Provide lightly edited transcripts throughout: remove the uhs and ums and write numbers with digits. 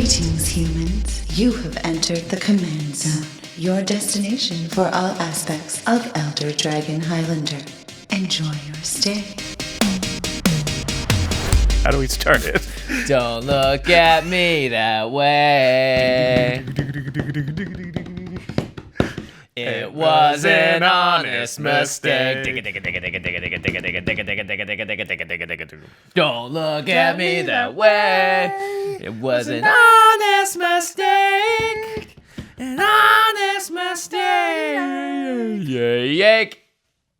Greetings, humans. You have entered the Command Zone, your destination for all aspects of Elder Dragon Highlander. Enjoy your stay. How do we start it? Don't look at me that way. It was an honest mistake. Don't look at me that way. It was an honest mistake. An honest mistake. Yank.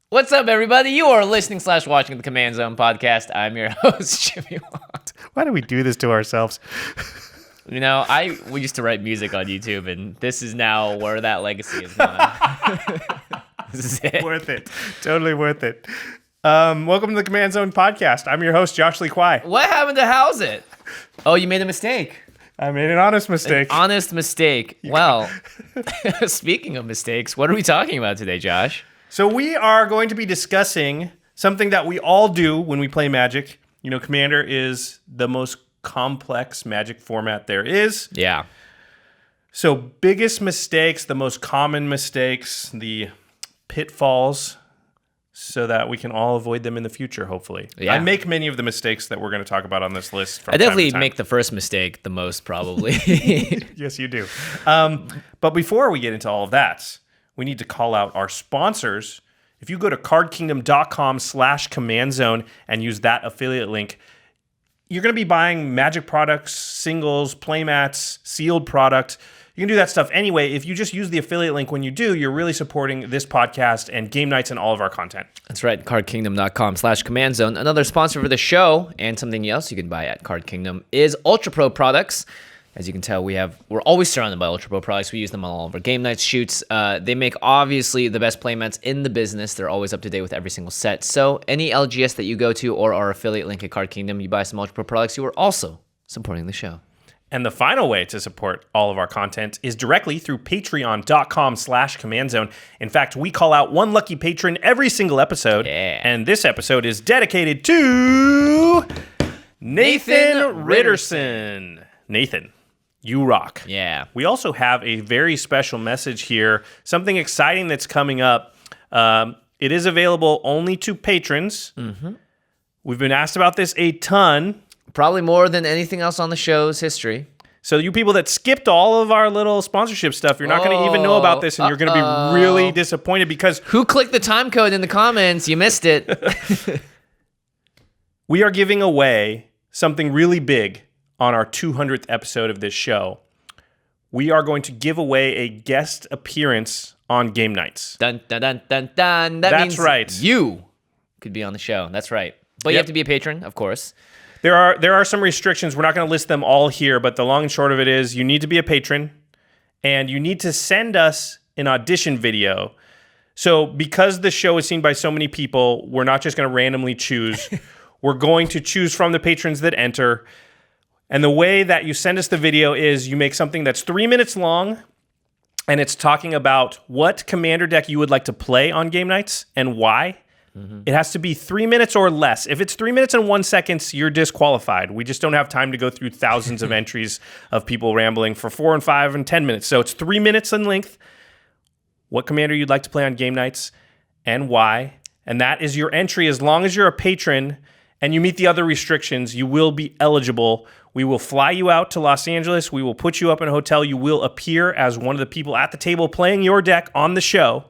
What's up, everybody? You are listening / watching the Command Zone podcast. I'm your host, Jimmy Watt. Why do we do this to ourselves? You know, we used to write music on YouTube, and this is now where that legacy is gone. This is it. Worth it. Totally worth it. Welcome to the Command Zone podcast. I'm your host, Josh Lee Kwai. What happened to How's It? Oh, you made a mistake. I made an honest mistake. An honest mistake. Yeah. Well, speaking of mistakes, what are we talking about today, Josh? So we are going to be discussing something that we all do when we play Magic. You know, Commander is the most complex Magic format there is. Yeah. So biggest mistakes, the most common mistakes, the pitfalls, so that we can all avoid them in the future, hopefully. Yeah. I make many of the mistakes that we're going to talk about on this list from I definitely time to time. make the first mistake the most, probably. Yes, you do. But before we get into all of that, we need to call out our sponsors. If you go to cardkingdom.com/commandzone and use that affiliate link, you're going to be buying Magic products, singles, playmats, sealed product. You can do that stuff anyway. If you just use the affiliate link when you do, you're really supporting this podcast and game nights and all of our content. That's right, cardkingdom.com/commandzone. Another sponsor for the show and something else you can buy at Card Kingdom is Ultra Pro products. As you can tell, we're always surrounded by Ultra Pro products. We use them on all of our game nights shoots. They make, obviously, the best playmats in the business. They're always up to date with every single set. So any LGS that you go to or our affiliate link at Card Kingdom, you buy some Ultra Pro products, you are also supporting the show. And the final way to support all of our content is directly through patreon.com/commandzone. In fact, we call out one lucky patron every single episode. Yeah. And this episode is dedicated to Nathan Ritterson. Nathan, you rock. Yeah. We also have a very special message here, something exciting that's coming up. It is available only to patrons. Mm-hmm. We've been asked about this a ton. Probably more than anything else on the show's history. So you people that skipped all of our little sponsorship stuff, you're not going to even know about this, and you're going to be really disappointed because... Who clicked the time code in the comments? You missed it. We are giving away something really big on our 200th episode of this show. We are going to give away a guest appearance on game nights. Dun, dun, dun, dun, dun. That's means right. You could be on the show. That's right. But you have to be a patron, of course. There are some restrictions. We're not going to list them all here, but the long and short of it is you need to be a patron, and you need to send us an audition video. So because the show is seen by so many people, we're not just going to randomly choose. We're going to choose from the patrons that enter. And the way that you send us the video is you make something that's 3 minutes long, and it's talking about what commander deck you would like to play on game nights and why. Mm-hmm. It has to be 3 minutes or less. If it's 3 minutes and 1 second, you're disqualified. We just don't have time to go through thousands of entries of people rambling for 4 and 5 and 10 minutes. So it's 3 minutes in length. What commander you'd like to play on game nights and why. And that is your entry. As long as you're a patron and you meet the other restrictions, you will be eligible. We will fly you out to Los Angeles. We will put you up in a hotel. You will appear as one of the people at the table playing your deck on the show.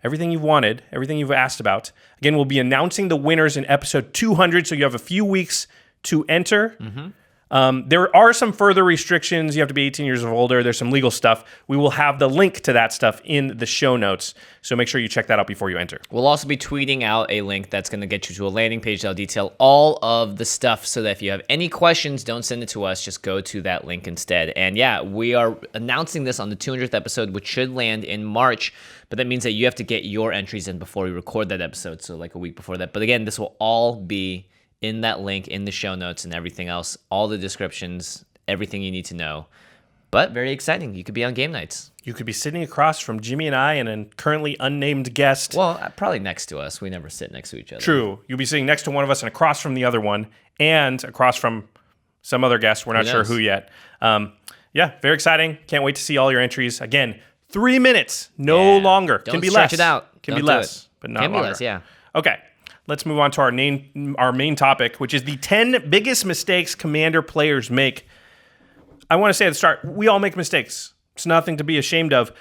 Everything you've wanted, everything you've asked about. Again, we'll be announcing the winners in episode 200, so you have a few weeks to enter. Mm-hmm. There are some further restrictions. You have to be 18 years or older. There's some legal stuff. We will have the link to that stuff in the show notes, so make sure you check that out before you enter. We'll also be tweeting out a link that's going to get you to a landing page that'll detail all of the stuff so that if you have any questions, don't send it to us. Just go to that link instead. And yeah, we are announcing this on the 200th episode, which should land in March, but that means that you have to get your entries in before we record that episode, so like a week before that. But again, this will all be in that link, in the show notes and everything else, all the descriptions, everything you need to know. But very exciting. You could be on game nights. You could be sitting across from Jimmy and I and a currently unnamed guest. Well, probably next to us. We never sit next to each other. True. You'll be sitting next to one of us and across from the other one and across from some other guest. We're not sure who yet. yeah, very exciting. Can't wait to see all your entries. Again, 3 minutes, no longer. Don't Can be stretch less. it out. Can Don't be do less, it. but not Can longer. be less, yeah. Okay, let's move on to our main topic, which is the 10 biggest mistakes Commander players make. I want to say at the start, we all make mistakes. It's nothing to be ashamed of.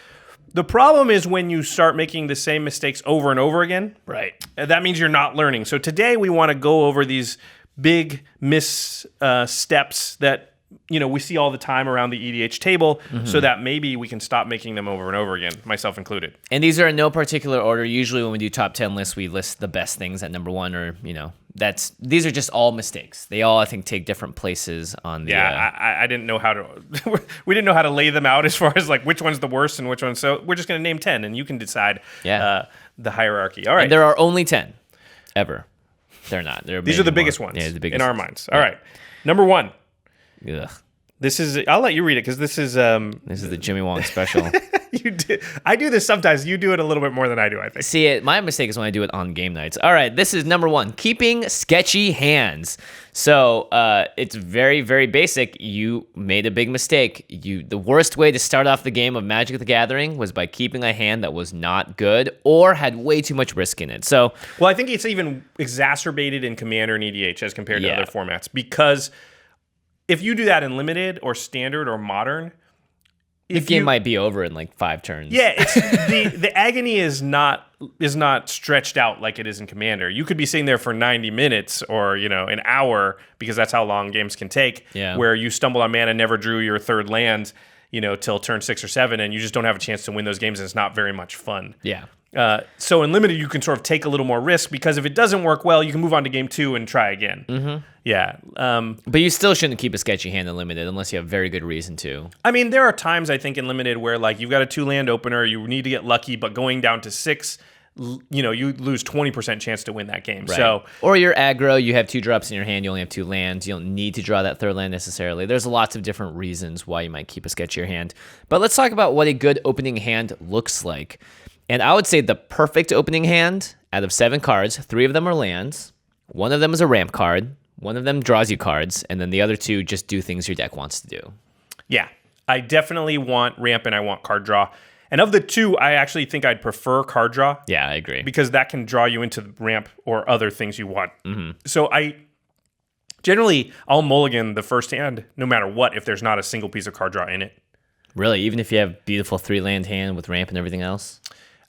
The problem is when you start making the same mistakes over and over again. Right. That means you're not learning. So today we want to go over these big missteps that we see all the time around the EDH table, so that maybe we can stop making them over and over again, myself included. And these are in no particular order. Usually when we do top 10 lists, we list the best things at number 1, or these are just all mistakes. They all, I think, take different places on the. Yeah, I didn't know how to. We didn't know how to lay them out as far as like which one's the worst and which one. So we're just going to name 10, and you can decide. The hierarchy. All right. And there are only 10 ever. They're not. These are the biggest ones. Yeah, the biggest in our minds. All right. Number 1. Ugh. This is. I'll let you read it because this is. This is the Jimmy Wong special. You do. I do this sometimes. You do it a little bit more than I do, I think. See, my mistake is when I do it on game nights. All right, this is number 1, keeping sketchy hands. So it's very, very basic. You made a big mistake. The worst way to start off the game of Magic the Gathering was by keeping a hand that was not good or had way too much risk in it. So, well, I think it's even exacerbated in Commander and EDH as compared to other formats, because if you do that in Limited or Standard or Modern, the game might be over in like 5 turns. Yeah, it's the agony is not stretched out like it is in Commander. You could be sitting there for 90 minutes or an hour, because that's how long games can take. Yeah. Where you stumbled on mana, never drew your third land, till turn 6 or 7, and you just don't have a chance to win those games, and it's not very much fun. Yeah. So in Limited, you can sort of take a little more risk, because if it doesn't work well, you can move on to game 2 and try again. Mm-hmm. Yeah. But you still shouldn't keep a sketchy hand in Limited unless you have very good reason to. I mean, there are times, I think, in Limited where like you've got a 2-land opener, you need to get lucky, but going down to 6, you lose 20% chance to win that game. Right. So, or you're aggro, you have 2 drops in your hand, you only have 2 lands, you don't need to draw that third land necessarily. There's lots of different reasons why you might keep a sketchier hand. But let's talk about what a good opening hand looks like. And I would say the perfect opening hand, out of 7 cards, 3 of them are lands, 1 of them is a ramp card, 1 of them draws you cards, and then the other 2 just do things your deck wants to do. Yeah, I definitely want ramp and I want card draw. And of the 2, I actually think I'd prefer card draw. Yeah, I agree. Because that can draw you into the ramp or other things you want. Mm-hmm. So I'll mulligan the first hand no matter what if there's not a single piece of card draw in it. Really? Even if you have beautiful 3-land hand with ramp and everything else?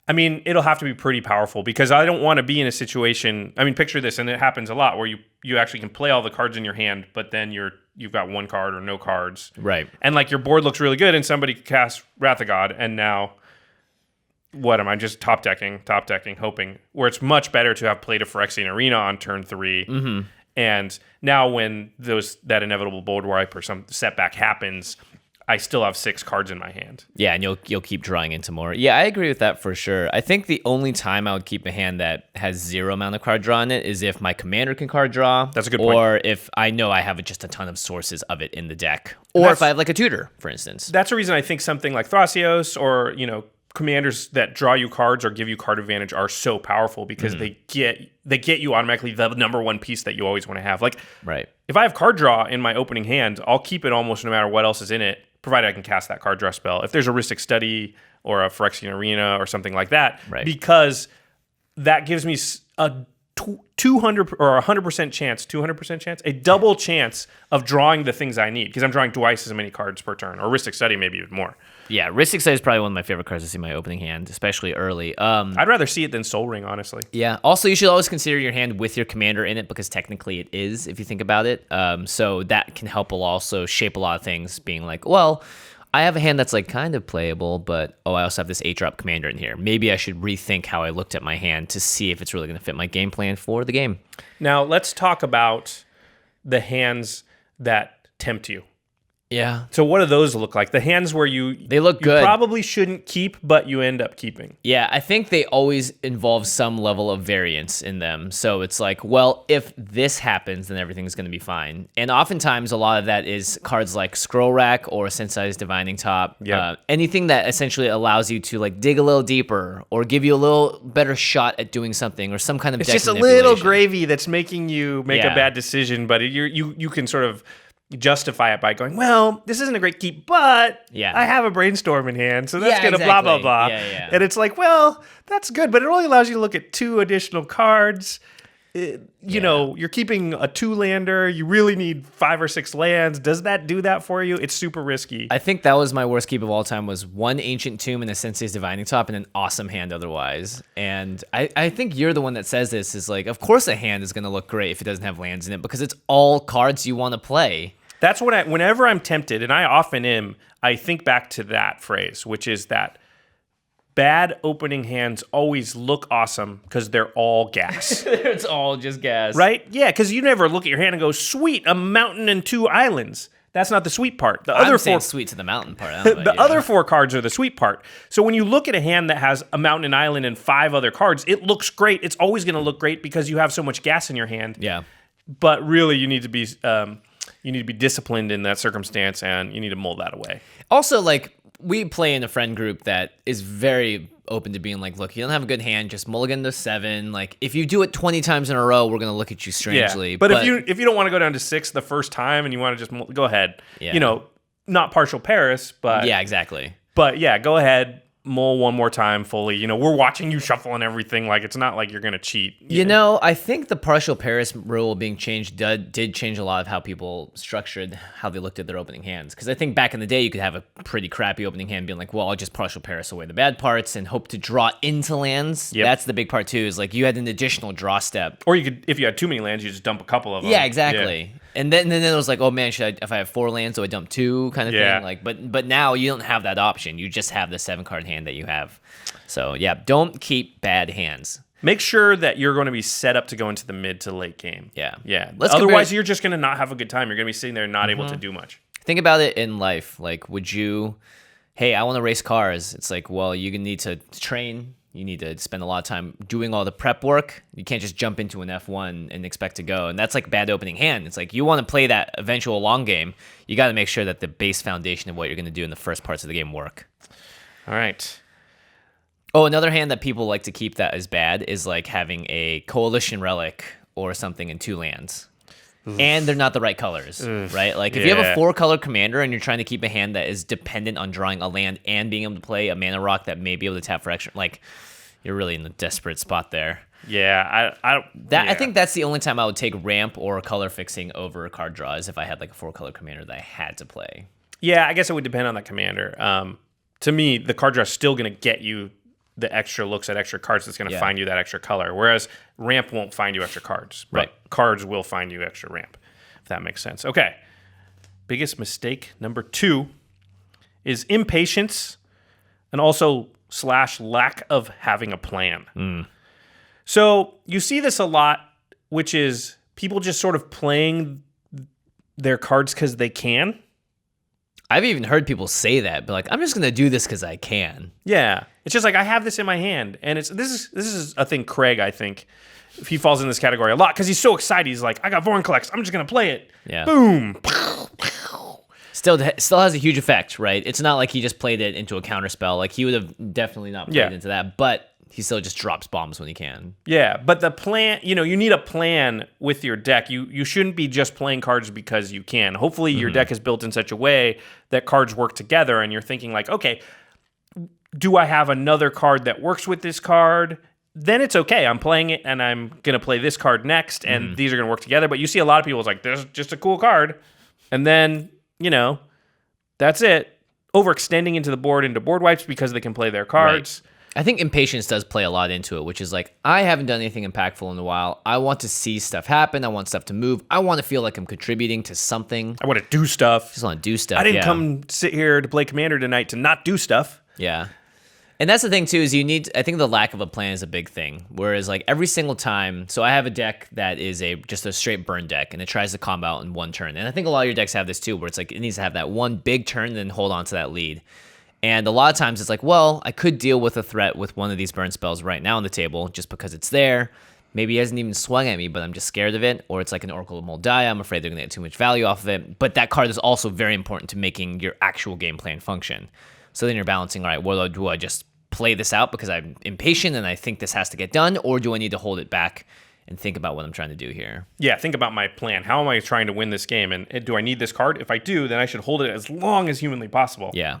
I mean, it'll have to be pretty powerful, because I don't want to be in a situation. I mean, picture this, and it happens a lot, where you actually can play all the cards in your hand, but then you've got 1 card or no cards. Right. And like your board looks really good, and somebody casts Wrath of God, and now what am I just top decking, hoping, where it's much better to have played a Phyrexian Arena on turn 3. Mm-hmm. And now when that inevitable board wipe or some setback happens, I still have 6 cards in my hand. Yeah, and you'll keep drawing into more. Yeah, I agree with that for sure. I think the only time I would keep a hand that has 0 amount of card draw in it is if my commander can card draw. That's a good point. Or if I know I have just a ton of sources of it in the deck. Or if I have like a tutor, for instance. That's the reason I think something like Thrasios or, commanders that draw you cards or give you card advantage are so powerful, because they get you automatically the number 1 piece that you always want to have. Like, right. If I have card draw in my opening hand, I'll keep it almost no matter what else is in it, provided I can cast that card draw spell. If there's a Rhystic Study or a Phyrexian Arena or something like that, right. Because that gives me a 200 or 100% chance, 200% chance, a double chance of drawing the things I need, because I'm drawing twice as many cards per turn, or Rhystic Study maybe even more. Yeah, Rhystic Study is probably one of my favorite cards to see in my opening hand, especially early. I'd rather see it than Soul Ring, honestly. Yeah. Also, you should always consider your hand with your commander in it, because technically it is, if you think about it. So that can help also shape a lot of things, being like, well, I have a hand that's like kind of playable, but I also have this 8-drop commander in here. Maybe I should rethink how I looked at my hand to see if it's really going to fit my game plan for the game. Now, let's talk about the hands that tempt you. Yeah. So what do those look like? The hands where they look good. Probably shouldn't keep, but you end up keeping. Yeah, I think they always involve some level of variance in them. So it's like, well, if this happens, then everything's going to be fine. And oftentimes, a lot of that is cards like Scroll Rack or Sensei's Divining Top. Yep. Anything that essentially allows you to like dig a little deeper or give you a little better shot at doing something, or some kind of it's deck just a manipulation. little gravy that's making you make a bad decision, but you can sort of justify it by going, well, this isn't a great keep, but I have a brainstorm in hand, so that's going to blah, blah, blah. Yeah. And it's like, well, that's good, but it only allows you to look at 2 additional cards. You know, you're keeping a 2-lander. You really need 5 or 6 lands. Does that do that for you? It's super risky. I think that was my worst keep of all time, was 1 Ancient Tomb and a Sensei's Divining Top and an awesome hand otherwise. And I think you're the one that says this, is like, of course a hand is going to look great if it doesn't have lands in it, because it's all cards you want to play. That's what whenever I'm tempted, and I often am, I think back to that phrase, which is that bad opening hands always look awesome because they're all gas. It's all just gas. Right? Yeah, because you never look at your hand and go, sweet, a mountain and 2 islands. That's not the sweet part. The other 4 sweet to the mountain part. I don't know about the you. other 4 cards are the sweet part. So when you look at a hand that has a mountain and island and 5 other cards, it looks great. It's always going to look great because you have so much gas in your hand. Yeah. But really, you need to be disciplined in that circumstance, and you need to mold that away. Also, like, we play in a friend group that is very open to being like, look, you don't have a good hand, just mulligan to 7. Like, if you do it 20 times in a row, we're gonna look at you strangely. Yeah. But if you don't want to go down to 6 the first time and you want to just go ahead, Yeah. you know, not partial Paris, but yeah, exactly. But yeah, go ahead, mull one more time fully. You know, we're watching you shuffle and everything. Like, it's not like you're gonna cheat. You know, I think the partial Paris rule being changed did change a lot of how people structured how they looked at their opening hands. Because I think back in the day, you could have a pretty crappy opening hand being like, well, I'll just partial Paris away the bad parts and hope to draw into lands. Yep. That's the big part too, is like you had an additional draw step. Or you could, if you had too many lands, you just dump a couple of them. Yeah, exactly. Yeah. And then it was like, oh man, if I have 4 lands, do I dump 2 kind of thing? Like, but now you don't have that option. You just have the 7-card hand that you have. So yeah, don't keep bad hands. Make sure that you're going to be set up to go into the mid to late game. Yeah. Otherwise, you're just going to not have a good time. You're going to be sitting there not able to do much. Think about it in life. Like, would you, hey, I want to race cars. It's like, well, you're going to need to train. You need to spend a lot of time doing all the prep work. You can't just jump into an F1 and expect to go. And that's like bad opening hand. It's like you want to play that eventual long game. You got to make sure that the base foundation of what you're going to do in the first parts of the game work. All right. Oh, another hand that people like to keep that is bad is like having a Coalition Relic or something in 2 lands. Oof. And they're not the right colors, right? Like if you have a 4-color commander and you're trying to keep a hand that is dependent on drawing a land and being able to play a mana rock that may be able to tap for extra, like you're really in a desperate spot there. Yeah, I think that's the only time I would take ramp or color fixing over card draw is if I had like a 4-color commander that I had to play. Yeah, I guess it would depend on that commander. To me, the card draw is still going to get you the extra looks at extra cards that's going to find you that extra color, whereas ramp won't find you extra cards, but cards will find you extra ramp, if that makes sense. Okay, biggest mistake number 2 is impatience and also / lack of having a plan. So you see this a lot, which is people just sort of playing their cards because they can. I've even heard people say that, but like, I'm just going to do this because I can. Yeah. It's just like, I have this in my hand. And this is a thing Craig, I think, he falls in this category a lot because he's so excited. He's like, I got Vorinclex. I'm just going to play it. Yeah. Boom. Still has a huge effect, right? It's not like he just played it into a counter spell. Like, he would have definitely not played into that, but he still just drops bombs when he can. Yeah, but the plan, you need a plan with your deck. You shouldn't be just playing cards because you can. Hopefully your deck is built in such a way that cards work together and you're thinking like, okay, do I have another card that works with this card? Then it's okay. I'm playing it and I'm going to play this card next and these are going to work together. But you see a lot of people, it's like, there's just a cool card. And then, that's it. Overextending into the board into board wipes because they can play their cards. Right. I think impatience does play a lot into it, which is like, I haven't done anything impactful in a while. I want to see stuff happen. I want stuff to move. I want to feel like I'm contributing to something. I want to do stuff. Just want to do stuff. I didn't come sit here to play Commander tonight to not do stuff. Yeah. And that's the thing too, is I think the lack of a plan is a big thing. Whereas like every single time, so I have a deck that is just a straight burn deck and it tries to combo out in 1 turn. And I think a lot of your decks have this too, where it's like, it needs to have that one big turn and then hold on to that lead. And a lot of times it's like, well, I could deal with a threat with one of these burn spells right now on the table just because it's there. Maybe he hasn't even swung at me, but I'm just scared of it. Or it's like an Oracle of Moldiah. I'm afraid they're going to get too much value off of it. But that card is also very important to making your actual game plan function. So then you're balancing, all right, well, do I just play this out because I'm impatient and I think this has to get done? Or do I need to hold it back and think about what I'm trying to do here. Yeah, think about my plan. How am I trying to win this game? And do I need this card? If I do, then I should hold it as long as humanly possible. Yeah.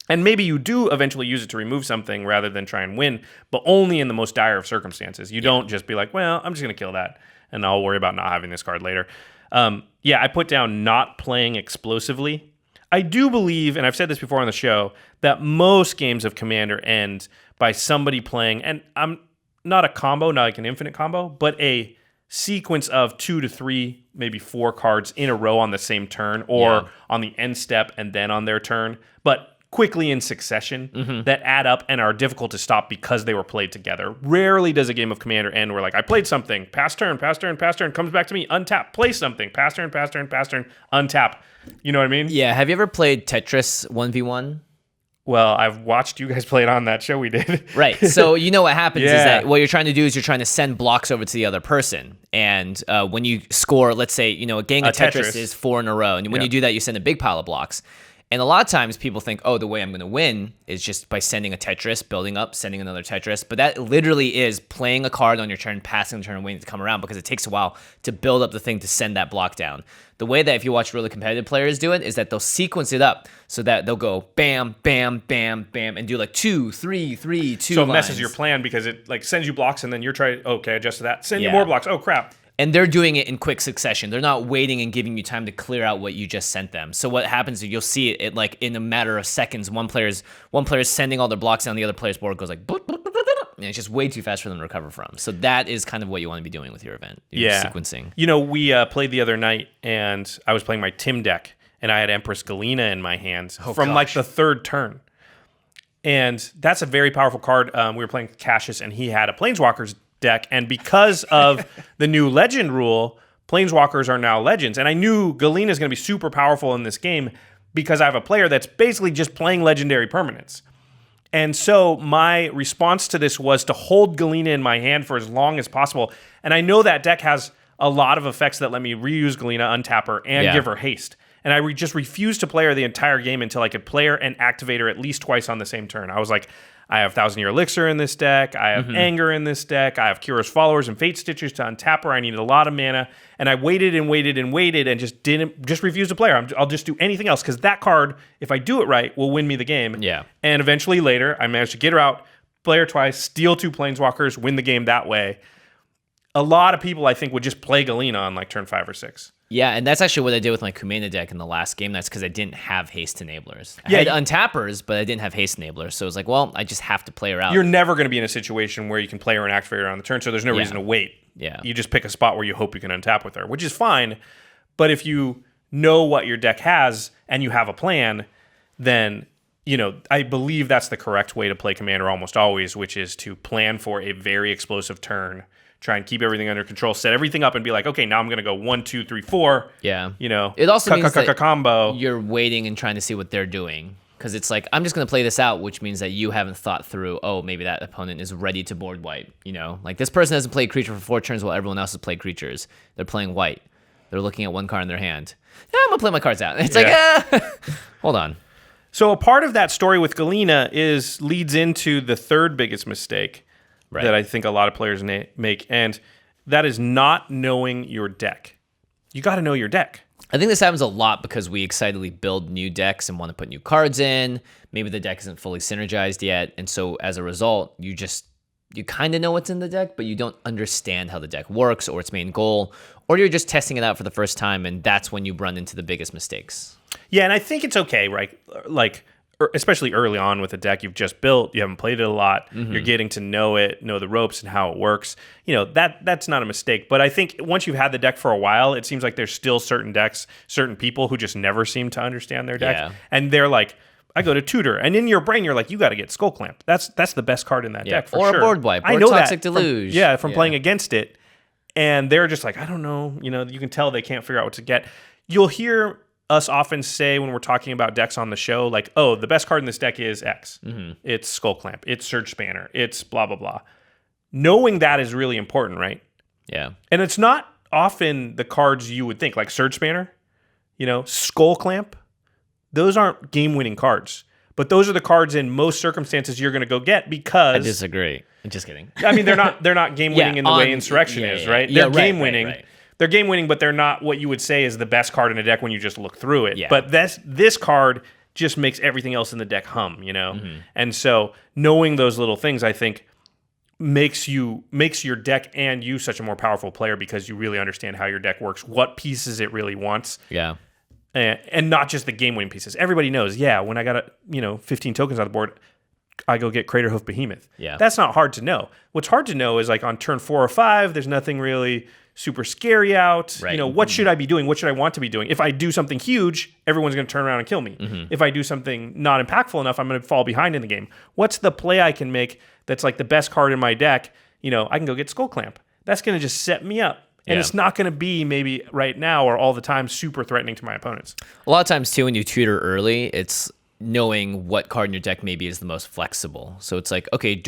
And maybe you do eventually use it to remove something rather than try and win, but only in the most dire of circumstances. You don't just be like, well, I'm just going to kill that, and I'll worry about not having this card later. I put down not playing explosively. I do believe, and I've said this before on the show, that most games of Commander end by somebody playing, and I'm not a combo, not like an infinite combo, but a sequence of 2 to 3, maybe 4 cards in a row on the same turn, or on the end step and then on their turn, but quickly in succession that add up and are difficult to stop because they were played together. Rarely does a game of Commander end where like I played something, pass turn, comes back to me, untap, play something, pass turn, untap. You know what I mean? Yeah. Have you ever played Tetris 1v1? Well, I've watched you guys play it on that show we did. Right. So you know what happens is that what you're trying to do is you're trying to send blocks over to the other person. And when you score, let's say, a gang of Tetris is 4 in a row. And when you do that, you send a big pile of blocks. And a lot of times people think, oh, the way I'm going to win is just by sending a Tetris, building up, sending another Tetris. But that literally is playing a card on your turn, passing the turn, and waiting to come around because it takes a while to build up the thing to send that block down. The way that if you watch really competitive players do it is that they'll sequence it up so that they'll go bam, bam, bam, bam, and do like 2, 3, 3, 2 So it lines. messes your plan because it like sends you blocks and then you're trying, okay, adjust to that. Send you more blocks. Oh, crap. And they're doing it in quick succession. They're not waiting and giving you time to clear out what you just sent them. So what happens is you'll see it like in a matter of seconds. One player's sending all their blocks down, the other player's board goes like, boop, boop, boop, boop, boop, and it's just way too fast for them to recover from. So that is kind of what you want to be doing with your event. Sequencing. We played the other night, and I was playing my Tim deck, and I had Empress Galena in my hands like the third turn. And that's a very powerful card. We were playing Cassius, and he had a Planeswalkers deck, and because of the new legend rule, Planeswalkers are now legends. And I knew Galena is going to be super powerful in this game because I have a player that's basically just playing legendary permanents. And so my response to this was to hold Galena in my hand for as long as possible. And I know that deck has a lot of effects that let me reuse Galena, untap her, and give her haste. And I just refused to play her the entire game until I could play her and activate her at least twice on the same turn. I was like, I have 1,000-Year Elixir in this deck. I have Anger in this deck. I have Kira's Followers and Fate Stitchers to untap her. I needed a lot of mana. And I waited and just refused to play her. I'll just do anything else because that card, if I do it right, will win me the game. Yeah. And eventually later, I managed to get her out, play her twice, steal 2 Planeswalkers, win the game that way. A lot of people, I think, would just play Galena on like turn 5 or 6. Yeah, and that's actually what I did with my Kumena deck in the last game. That's because I didn't have haste enablers. I had untappers, but I didn't have haste enablers. So it was like, well, I just have to play her out. You're never going to be in a situation where you can play her and activate her on the turn, so there's no reason to wait. Yeah. You just pick a spot where you hope you can untap with her, which is fine. But if you know what your deck has and you have a plan, then, I believe that's the correct way to play Commander almost always, which is to plan for a very explosive turn. Try and keep everything under control, set everything up, and be like, okay, now I'm going to go 1, 2, 3, 4. Yeah. It also means that combo. You're waiting and trying to see what they're doing. Because it's like, I'm just going to play this out, which means that you haven't thought through, oh, maybe that opponent is ready to board white. Like this person hasn't played creature for 4 turns while everyone else has played creatures. They're playing white. They're looking at one card in their hand. Yeah, I'm going to play my cards out. It's like, hold on. So a part of that story with Galena leads into the third biggest mistake. Right. That I think a lot of players make, and that is not knowing your deck. You got to know your deck. I think this happens a lot because we excitedly build new decks and want to put new cards in. Maybe the deck isn't fully synergized yet, and so as a result, you kind of know what's in the deck, but you don't understand how the deck works or its main goal, or you're just testing it out for the first time, and that's when you run into the biggest mistakes. Yeah, and I think it's okay, right? Like, especially early on with a deck you've just built, you haven't played it a lot, you're getting to know the ropes and how it works. That's not a mistake. But I think once you've had the deck for a while, it seems like there's still certain decks, certain people who just never seem to understand their deck. Yeah. And they're like, I go to tutor. And in your brain, you're like, you got to get Skull Clamp. That's the best card in that deck for sure. Or a board wipe, I or know Toxic that Deluge. From playing against it. And they're just like, I don't know. You can tell they can't figure out what to get. You'll hear us often say when we're talking about decks on the show, like, oh, the best card in this deck is X. It's Skull Clamp. It's Surge Spanner. It's blah, blah, blah. Knowing that is really important, right? Yeah. And it's not often the cards you would think, like Surge Spanner, Skull Clamp. Those aren't game-winning cards. But those are the cards in most circumstances you're going to go get because... I disagree. Just kidding. I mean, they're not game winning in the way Insurrection is, right? They're game winning. Right. They're game winning, but they're not what you would say is the best card in a deck when you just look through it. Yeah. But this card just makes everything else in the deck hum, you know? And so knowing those little things, I think, makes your deck and you such a more powerful player because you really understand how your deck works, what pieces it really wants. Yeah. And not just the game winning pieces. Everybody knows, when I got 15 tokens on the board, I go get Craterhoof Behemoth. Yeah. That's not hard to know. What's hard to know is like on turn 4 or 5, there's nothing really super scary out. Right. What should I be doing? What should I want to be doing? If I do something huge, everyone's going to turn around and kill me. If I do something not impactful enough, I'm going to fall behind in the game. What's the play I can make that's like the best card in my deck? I can go get Skull Clamp. That's going to just set me up. And it's not going to be maybe right now or all the time super threatening to my opponents. A lot of times too, when you tutor early, it's knowing what card in your deck maybe is the most flexible. So it's like, okay,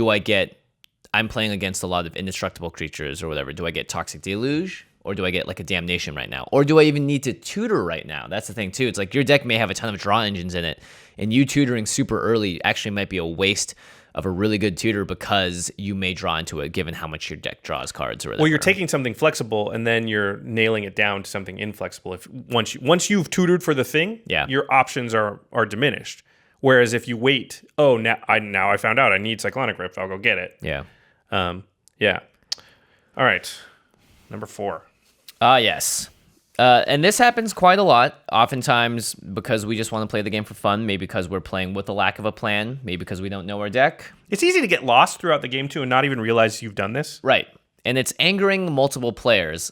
I'm playing against a lot of indestructible creatures or whatever. Do I get Toxic Deluge? Or do I get like a Damnation right now? Or do I even need to tutor right now? That's the thing too. It's like your deck may have a ton of draw engines in it, and you tutoring super early actually might be a waste of a really good tutor because you may draw into it given how much your deck draws cards or whatever. Well, you're taking something flexible and then you're nailing it down to something inflexible. If once you've tutored for the thing, your options are diminished. Whereas if you wait, now I found out I need Cyclonic Rift, I'll go get it. Yeah. All right. Number 4. Yes. And this happens quite a lot, oftentimes because we just want to play the game for fun, maybe because we're playing with the lack of a plan, maybe because we don't know our deck. It's easy to get lost throughout the game, too, and not even realize you've done this. Right. And it's angering multiple players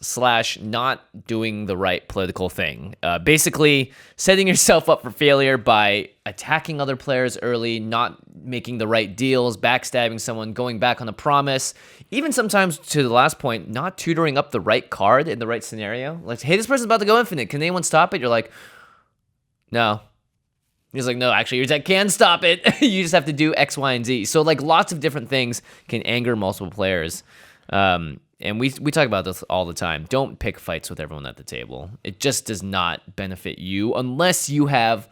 / not doing the right political thing. Basically, setting yourself up for failure by attacking other players early, not making the right deals, backstabbing someone, going back on a promise. Even sometimes, to the last point, not tutoring up the right card in the right scenario. Like, hey, this person's about to go infinite. Can anyone stop it? You're like, no. He's like, no, actually, your deck can stop it. You just have to do X, Y, and Z. So, like, lots of different things can anger multiple players. And we talk about this all the time. Don't pick fights with everyone at the table. It just does not benefit you unless you have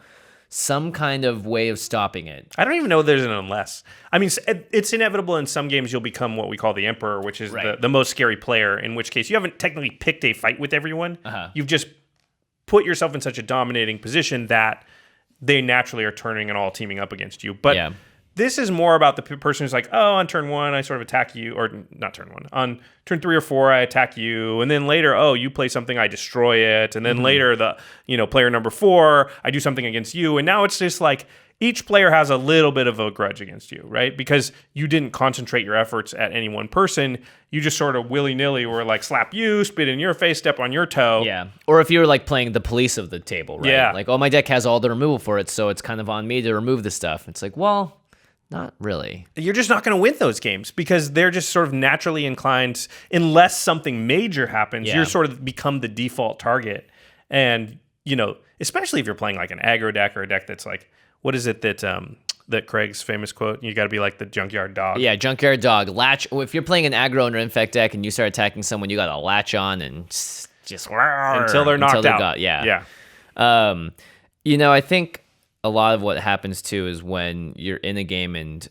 some kind of way of stopping it. I don't even know there's an unless. I mean, it's inevitable in some games you'll become what we call the Emperor, which is the most scary player, in which case you haven't technically picked a fight with everyone. You've just put yourself in such a dominating position that they naturally are turning and all teaming up against you. But this is more about the person who's like, on turn 1, I sort of attack you, or not turn 1. On turn 3 or 4, I attack you, and then later, you play something, I destroy it, and then later, player number 4, I do something against you, and now it's just like each player has a little bit of a grudge against you, right? Because you didn't concentrate your efforts at any one person, you just sort of willy-nilly were like slap you, spit in your face, step on your toe. Yeah. Or if you're like playing the police of the table, right? Yeah. Like, my deck has all the removal for it, so it's kind of on me to remove the stuff. It's like, well, not really. You're just not going to win those games because they're just sort of naturally inclined, unless something major happens, you're sort of become the default target. And, especially if you're playing like an aggro deck or a deck that's like, what is it that Craig's famous quote, you got to be like the junkyard dog. Yeah, junkyard dog. Latch. If you're playing an aggro or infect deck and you start attacking someone, you got to latch on and just until they're knocked out. Yeah. I think a lot of what happens too is when you're in a game and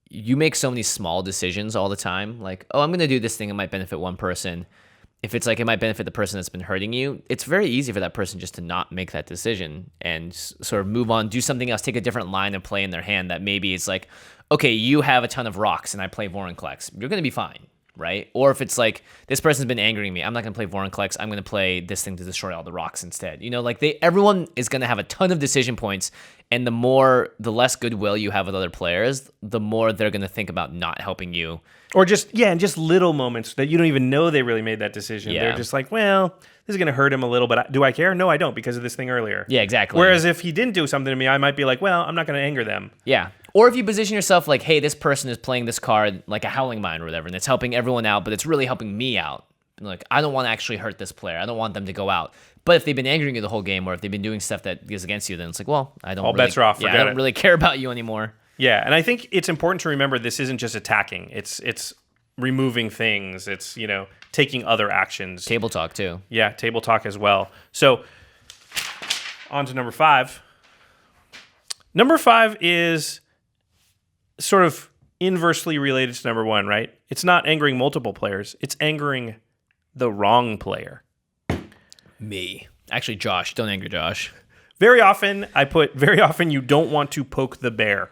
you make so many small decisions all the time, like, I'm going to do this thing, it might benefit one person. If it's like it might benefit the person that's been hurting you, it's very easy for that person just to not make that decision and sort of move on, do something else, take a different line of play in their hand that maybe it's like, okay, you have a ton of rocks and I play Vorinclex, you're going to be fine. Right? Or if it's like, this person's been angering me, I'm not going to play Vorinclex, I'm going to play this thing to destroy all the rocks instead. Everyone is going to have a ton of decision points, and the less goodwill you have with other players, the more they're going to think about not helping you. Or just little moments that you don't even know they really made that decision. Yeah. They're just like, well, this is going to hurt him a little, but do I care? No, I don't, because of this thing earlier. Yeah, exactly. Whereas if he didn't do something to me, I might be like, well, I'm not going to anger them. Yeah. Or if you position yourself like, hey, this person is playing this card like a Howling Mine or whatever, and it's helping everyone out, but it's really helping me out. Like, I don't want to actually hurt this player. I don't want them to go out. But if they've been angering you the whole game, or if they've been doing stuff that is against you, then it's like, well, I don't. All bets are off. I don't really care about you anymore. Yeah, and I think it's important to remember this isn't just attacking. It's removing things. It's taking other actions. Table talk too. Yeah, table talk as well. So on to number 5. Number 5 is sort of inversely related to number one, right? It's not angering multiple players. It's angering the wrong player. Me. Actually, Josh. Don't anger Josh. Very often you don't want to poke the bear.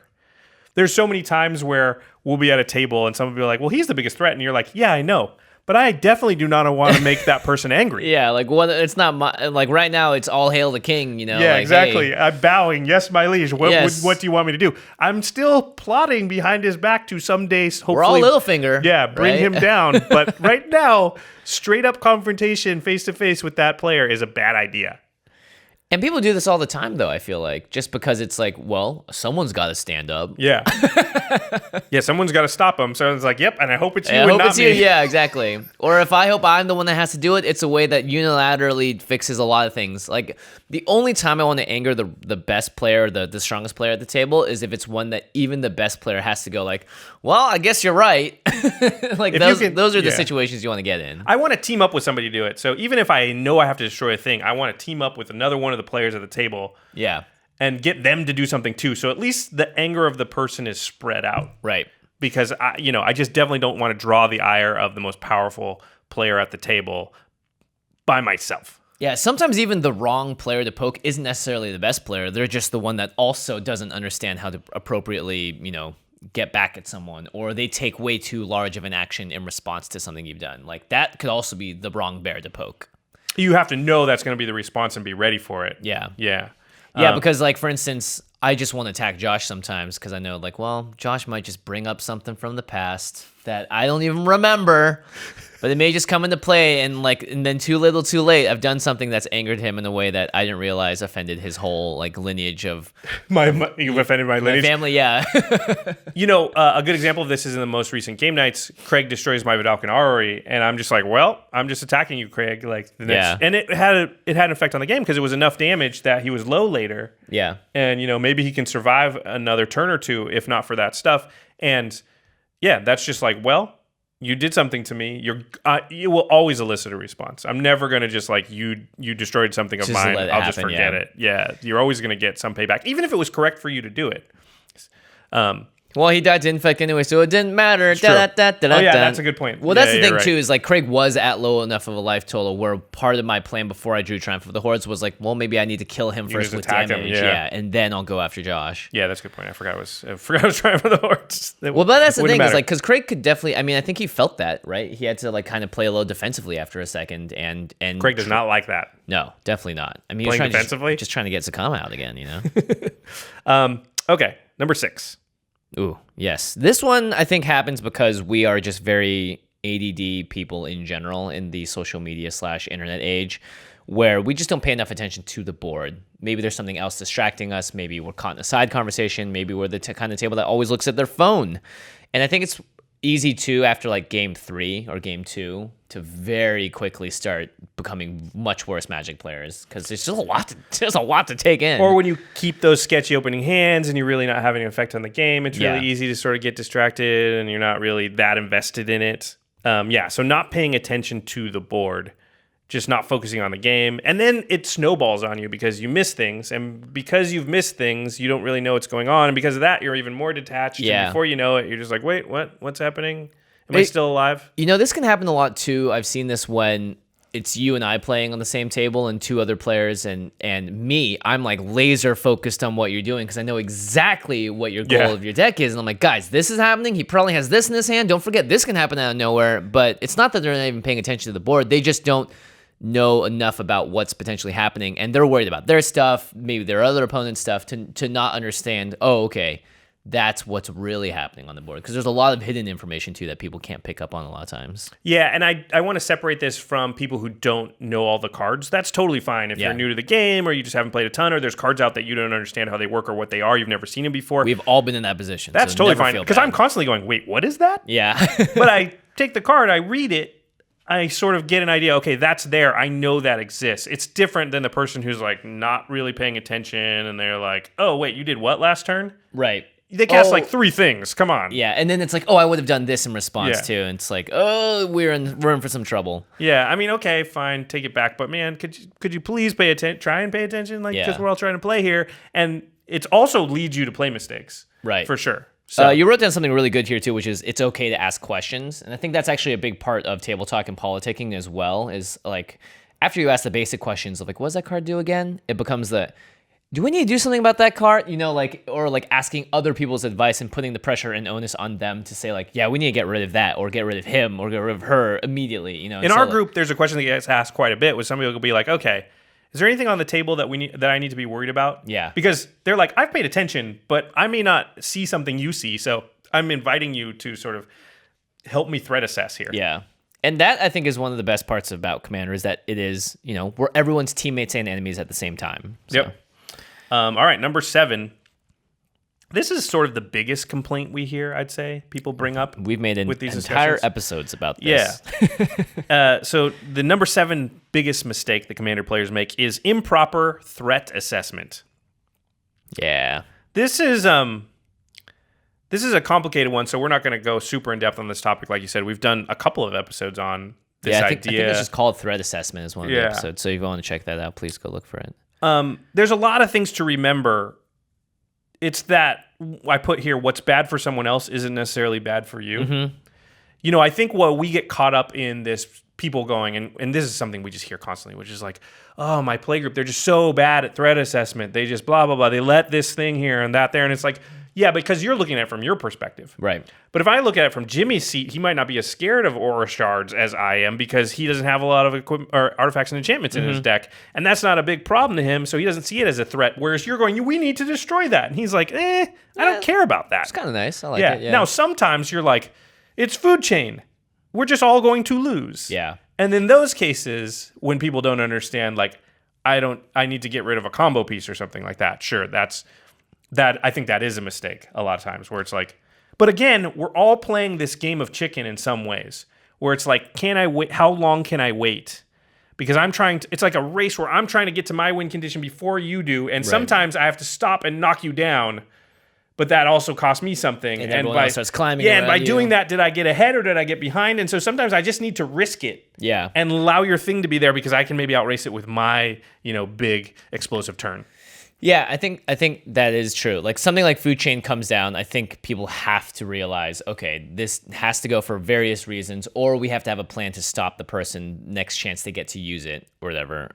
There's so many times where we'll be at a table and someone will be like, well, he's the biggest threat. And you're like, yeah, I know. But I definitely do not want to make that person angry. Yeah, like it's not my, like right now it's all hail the king, you know? Yeah, like, exactly. Hey. I'm bowing. Yes, my liege. Yes. What do you want me to do? I'm still plotting behind his back to someday, hopefully. We're all Littlefinger. Yeah, bring him down. But right now, straight up confrontation face to face with that player is a bad idea. And people do this all the time, though, I feel like. Just because it's like, well, someone's got to stand up. Yeah. Yeah, someone's got to stop him. Someone's like, yep, and I hope it's you and not it's me. you. Yeah, exactly. Or if I hope I'm the one that has to do it, it's a way that unilaterally fixes a lot of things. Like, the only time I want to anger the best player, the strongest player at the table, is if it's one that even the best player has to go like, well, I guess you're right. Like, those are the situations you want to get in. I want to team up with somebody to do it. So even if I know I have to destroy a thing, I want to team up with another one of the players at the table. Yeah. And get them to do something too. So at least the anger of the person is spread out. Right. Because I just definitely don't want to draw the ire of the most powerful player at the table by myself. Yeah, sometimes even the wrong player to poke isn't necessarily the best player. They're just the one that also doesn't understand how to appropriately, get back at someone, or they take way too large of an action in response to something you've done. Like, that could also be the wrong bear to poke. You have to know that's going to be the response and be ready for it. Yeah. Yeah. Yeah, because, like, for instance, I just want to attack Josh sometimes because I know, like, well, Josh might just bring up something from the past that I don't even remember, but it may just come into play, and then too little too late, I've done something that's angered him in a way that I didn't realize offended his whole, like, lineage of... You've offended my lineage? My family, yeah. A good example of this is in the most recent game nights, Craig destroys my Vidalcan Orrery, and I'm just like, well, I'm just attacking you, Craig. Like, the next, and it had an effect on the game because it was enough damage that he was low later. Yeah. And, maybe he can survive another turn or two if not for that stuff. And, yeah, that's just like, well, you did something to me. You will always elicit a response. I'm never going to just like, you destroyed something of mine. I'll just forget it. Yeah, you're always going to get some payback, even if it was correct for you to do it. Well, he died to infect anyway, so it didn't matter. That's a good point. Well, that's the thing, too, is like Craig was at low enough of a life total where part of my plan before I drew Triumph of the Hordes was like, well, maybe I need to kill him first with damage. And then I'll go after Josh. Yeah, that's a good point. I forgot I was Triumph of the Hordes. Well, but that's the thing, is like, because Craig could definitely, I think he felt that, right? He had to like kind of play a little defensively after a second, and Craig does not like that. No, definitely not. I mean, playing defensively? Just trying to get Sakama out again, Okay, number 6. Ooh, yes. This one, I think, happens because we are just very ADD people in general in the social media / internet age, where we just don't pay enough attention to the board. Maybe there's something else distracting us. Maybe we're caught in a side conversation. Maybe we're the kind of table that always looks at their phone. And I think it's easy to, after like game 3 or game 2, to very quickly start becoming much worse Magic players because there's just a lot to take in. Or when you keep those sketchy opening hands and you're really not having an effect on the game, it's really easy to sort of get distracted and you're not really that invested in it. So not paying attention to the board, just not focusing on the game, and then it snowballs on you because you miss things, and because you've missed things, you don't really know what's going on, and because of that, you're even more detached. And before you know it, you're just like, wait, what's happening? Am I still alive? This can happen a lot too. I've seen this when it's you and I playing on the same table and 2 other players, and me, I'm like laser focused on what you're doing because I know exactly what your goal of your deck is, and I'm like, guys, this is happening. He probably has this in his hand. Don't forget, this can happen out of nowhere. But it's not that they're not even paying attention to the board. They just don't know enough about what's potentially happening, and they're worried about their stuff, maybe their other opponent's stuff, to not understand, oh, okay, that's what's really happening on the board. Because there's a lot of hidden information, too, that people can't pick up on a lot of times. Yeah, and I want to separate this from people who don't know all the cards. That's totally fine if you're new to the game or you just haven't played a ton, or there's cards out that you don't understand how they work or what they are. You've never seen them before. We've all been in that position. That's totally fine. Because I'm constantly going, wait, what is that? Yeah. But I take the card, I read it, I sort of get an idea, okay, that's there. I know that exists. It's different than the person who's like not really paying attention and they're like, oh, wait, you did what last turn? Right. They cast like 3 things. Come on. Yeah, and then it's like, oh, I would have done this in response too. And it's like, oh, we're in for some trouble. Yeah, I mean, okay, fine, take it back. But man, could you please pay attention? Try and pay attention, like because we're all trying to play here. And it also leads you to play mistakes. Right. For sure. So you wrote down something really good here too, which is it's okay to ask questions. And I think that's actually a big part of table talk and politicking as well, is like after you ask the basic questions of like, what does that card do again? It becomes do we need to do something about that card? You know, like, or like asking other people's advice and putting the pressure and onus on them to say like, yeah, we need to get rid of that or get rid of him or get rid of her immediately. You know, in our group, there's a question that gets asked quite a bit, where somebody will be like, okay, is there anything on the table that I need to be worried about? Yeah. Because they're like, I've paid attention, but I may not see something you see. So I'm inviting you to sort of help me threat assess here. Yeah. And that, I think, is one of the best parts about Commander, is that it is, you know, we're everyone's teammates and enemies at the same time. So. Yep. All right, number 7. This is sort of the biggest complaint we hear, I'd say, people bring up. We've made with these entire discussions. episodes about this. Yeah. So the number 7 biggest mistake that Commander players make is improper threat assessment. Yeah. This is a complicated one, so we're not going to go super in depth on this topic. Like you said, we've done a couple of episodes on this I idea. think it's just called threat assessment is one of the episodes. So if you want to check that out, please go look for it. There's a lot of things to remember. It's that I put here, what's bad for someone else isn't necessarily bad for you. Mm-hmm. You know, I think what we get caught up in this, people going, and this is something we just hear constantly, which is like, oh, my playgroup, they're just so bad at threat assessment. They just blah, blah, blah. They let this thing here and that there. And it's like, yeah, because you're looking at it from your perspective. Right. But if I look at it from Jimmy's seat, he might not be as scared of aura shards as I am because he doesn't have a lot of equipment or artifacts and enchantments in his deck. And that's not a big problem to him, so he doesn't see it as a threat. Whereas you're going, we need to destroy that. And he's like, I don't care about that. It's kind of nice. I like it. Yeah. Now, sometimes you're like, it's food chain. We're just all going to lose. Yeah. And in those cases, when people don't understand, like, I need to get rid of a combo piece or something like that. Sure, I think that is a mistake a lot of times, where it's like, but again, we're all playing this game of chicken in some ways, where it's like, can I wait? How long can I wait? Because it's like a race where I'm trying to get to my win condition before you do. And sometimes I have to stop and knock you down, but that also costs me something. And everyone else starts climbing. Yeah, and by doing that, did I get ahead or did I get behind? And so sometimes I just need to risk it. Yeah. And allow your thing to be there because I can maybe outrace it with my, big explosive turn. Yeah, I think that is true. Like something like food chain comes down, I think people have to realize, okay, this has to go for various reasons, or we have to have a plan to stop the person next chance they get to use it or whatever.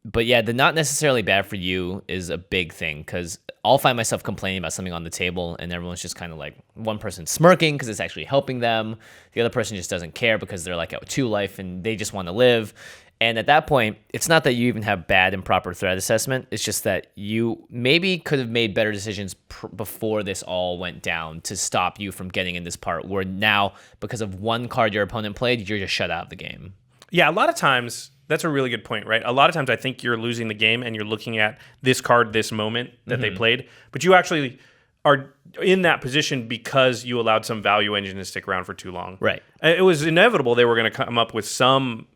But yeah, the not necessarily bad for you is a big thing, because I'll find myself complaining about something on the table and everyone's just kind of like, one person smirking because it's actually helping them. The other person just doesn't care because they're like at 2 life and they just want to live. And at that point, it's not that you even have bad and proper threat assessment. It's just that you maybe could have made better decisions before this all went down to stop you from getting in this part where now, because of one card your opponent played, you're just shut out of the game. Yeah, a lot of times, that's a really good point, right? A lot of times I think you're losing the game and you're looking at this card, this moment that they played, but you actually are in that position because you allowed some value engine to stick around for too long. Right. It was inevitable they were going to come up with some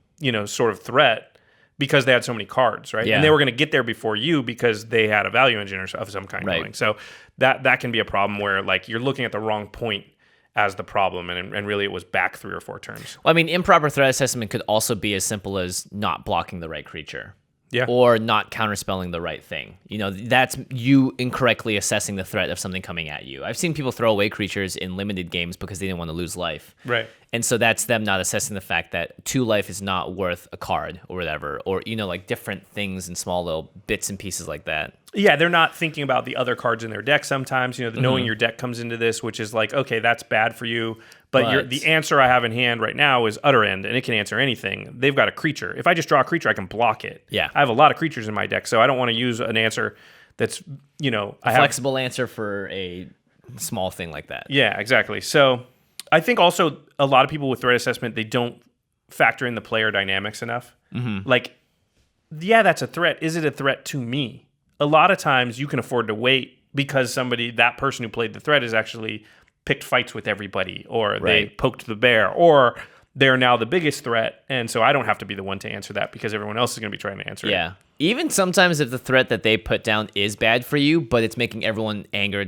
sort of threat because they had so many cards, right? Yeah. And they were going to get there before you because they had a value engine of some kind right. going. So that can be a problem where like you're looking at the wrong point as the problem, and really it was back 3 or 4 turns. Well, I mean, improper threat assessment could also be as simple as not blocking the right creature. Yeah. Or not counterspelling the right thing. That's you incorrectly assessing the threat of something coming at you. I've seen people throw away creatures in limited games because they didn't want to lose life. Right. And so that's them not assessing the fact that 2 life is not worth a card or whatever, or, like different things and small little bits and pieces like that. Yeah, they're not thinking about the other cards in their deck sometimes. Knowing your deck comes into this, which is like, okay, that's bad for you. But the answer I have in hand right now is Utter End, and it can answer anything. They've got a creature. If I just draw a creature, I can block it. Yeah. I have a lot of creatures in my deck, so I don't want to use an answer that's, flexible answer for a small thing like that. Yeah, exactly. So I think also a lot of people with threat assessment, they don't factor in the player dynamics enough. Mm-hmm. Like, yeah, that's a threat. Is it a threat to me? A lot of times you can afford to wait because that person who played the threat is actually picked fights with everybody, or they poked the bear, or they're now the biggest threat, and so I don't have to be the one to answer that because everyone else is going to be trying to answer it. Yeah. Even sometimes if the threat that they put down is bad for you, but it's making everyone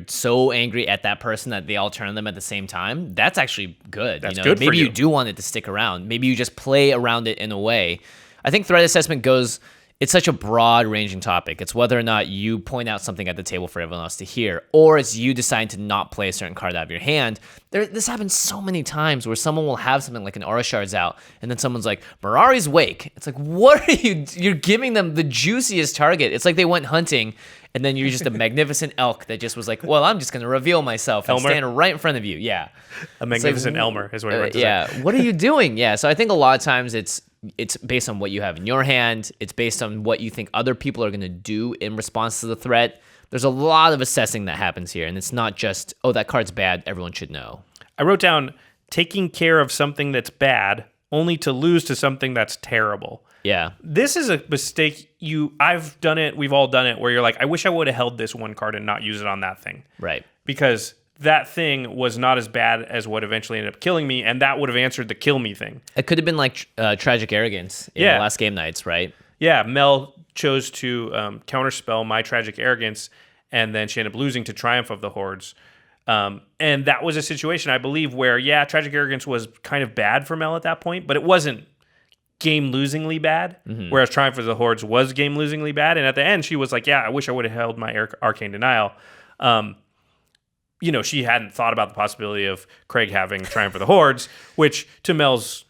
so angry at that person that they all turn on them at the same time, that's actually good. That's good for Maybe you. you do want it to stick around. Maybe you just play around it in a way. I think threat assessment goes it's such a broad-ranging topic. It's whether or not you point out something at the table for everyone else to hear, or it's you deciding to not play a certain card out of your hand. This happens so many times where someone will have something like an Aura Shard's out, and then someone's like, Mirari's Wake. It's like, what are you? You're giving them the juiciest target. It's like they went hunting, and then you're just a magnificent elk that just was like, well, I'm just going to reveal myself and stand right in front of you. Yeah. A magnificent Elmer is what I meant to say. Yeah. What are you doing? Yeah. So I think a lot of times it's based on what you have in your hand. It's based on what you think other people are going to do in response to the threat. There's a lot of assessing that happens here, and it's not just, oh, that card's bad, everyone should know. I wrote down taking care of something that's bad only to lose to something that's terrible. Yeah. This is a mistake I've done it, we've all done it, where you're like, I wish I would have held this one card and not use it on that thing. Right. Because that thing was not as bad as what eventually ended up killing me, and that would have answered the kill me thing. It could have been like Tragic Arrogance in the last game nights, right? Yeah, Mel chose to counterspell my Tragic Arrogance, and then she ended up losing to Triumph of the Hordes. And that was a situation, I believe, where, Tragic Arrogance was kind of bad for Mel at that point, but it wasn't game-losingly bad, whereas Triumph of the Hordes was game-losingly bad, and at the end, she was like, I wish I would have held my Arcane Denial. She hadn't thought about the possibility of Craig having Triumph of the Hordes, which in Mel's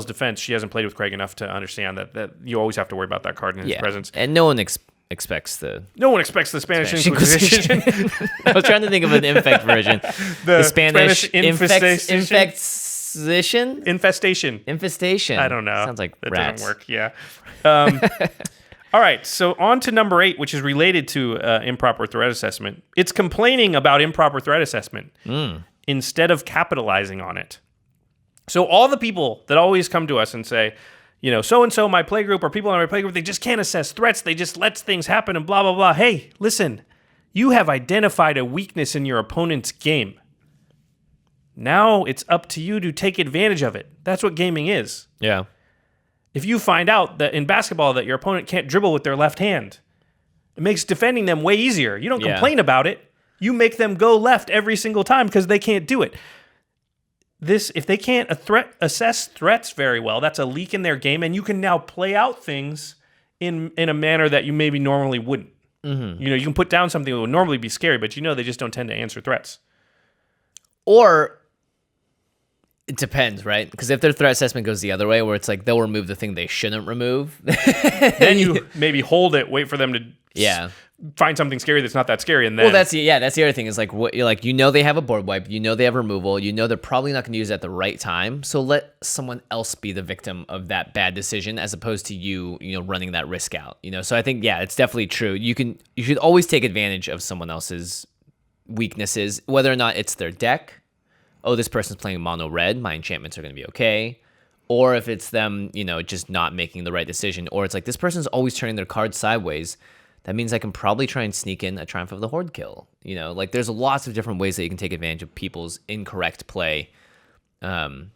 defense, she hasn't played with Craig enough to understand that you always have to worry about that card in his presence. And no one expects the Spanish Inquisition. I was trying to think of an infect version. The Spanish infestation. I don't know. Sounds like that rats. Doesn't work. Yeah. All right, so on to number 8, which is related to improper threat assessment. It's complaining about improper threat assessment instead of capitalizing on it. So all the people that always come to us and say, so-and-so, my playgroup, or people in my playgroup, they just can't assess threats. They just let things happen and blah, blah, blah. Hey, listen, you have identified a weakness in your opponent's game. Now it's up to you to take advantage of it. That's what gaming is. Yeah. If you find out that in basketball that your opponent can't dribble with their left hand, it makes defending them way easier. You don't complain about it. You make them go left every single time because they can't do it. If they can't assess threats very well, that's a leak in their game, and you can now play out things in a manner that you maybe normally wouldn't. Mm-hmm. You can put down something that would normally be scary, but they just don't tend to answer threats. Or it depends, right? Because if their threat assessment goes the other way, where it's like they'll remove the thing they shouldn't remove, then you maybe hold it, wait for them to find something scary that's not that scary, and then that's the other thing is like what you're like. They have a board wipe, they have removal, they're probably not going to use it at the right time, so let someone else be the victim of that bad decision as opposed to you running that risk out. So I think it's definitely true. You should always take advantage of someone else's weaknesses, whether or not it's their deck. Oh, this person's playing mono red, my enchantments are going to be okay. Or if it's them, just not making the right decision. Or it's like, this person's always turning their cards sideways. That means I can probably try and sneak in a Triumph of the Horde kill. There's lots of different ways that you can take advantage of people's incorrect play. But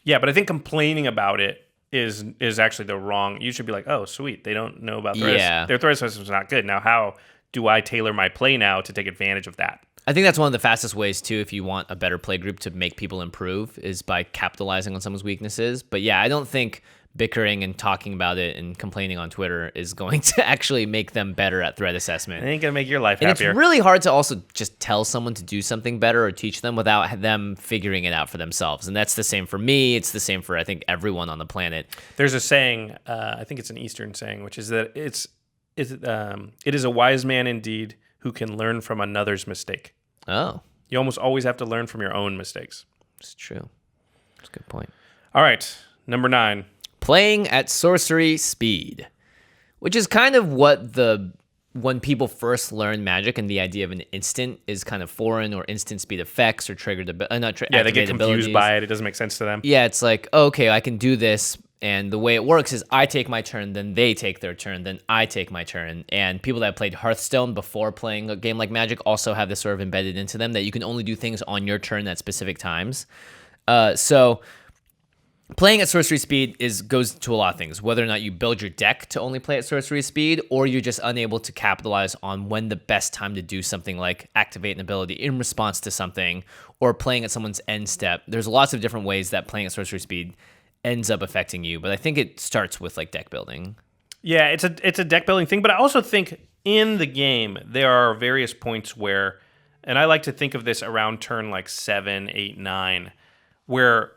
I think complaining about it is actually the wrong. You should be like, oh, sweet, they don't know about threat. Yeah. Their threat system is not good. Now, how do I tailor my play now to take advantage of that? I think that's one of the fastest ways, too, if you want a better play group to make people improve, is by capitalizing on someone's weaknesses. But I don't think bickering and talking about it and complaining on Twitter is going to actually make them better at threat assessment. It ain't going to make your life and happier. It's really hard to also just tell someone to do something better or teach them without them figuring it out for themselves. And that's the same for me. It's the same for, I think, everyone on the planet. There's a saying, I think it's an Eastern saying, which is that it is a wise man indeed who can learn from another's mistake. Oh. You almost always have to learn from your own mistakes. It's true. That's a good point. All right, number 9. Playing at sorcery speed, which is kind of what when people first learn Magic and the idea of an instant is kind of foreign, or instant speed effects or triggered they get confused abilities. by it. It doesn't make sense to them. Yeah, it's like, okay, I can do this. And the way it works is I take my turn, then they take their turn, then I take my turn. And people that have played Hearthstone before playing a game like Magic also have this sort of embedded into them that you can only do things on your turn at specific times. So playing at sorcery speed goes to a lot of things, whether or not you build your deck to only play at sorcery speed, or you're just unable to capitalize on when the best time to do something like activate an ability in response to something, or playing at someone's end step. There's lots of different ways that playing at sorcery speed ends up affecting you, but I think it starts with like deck building. Yeah, it's a deck building thing, but I also think in the game there are various points where, and I like to think of this around turn like 7, 8, 9, where,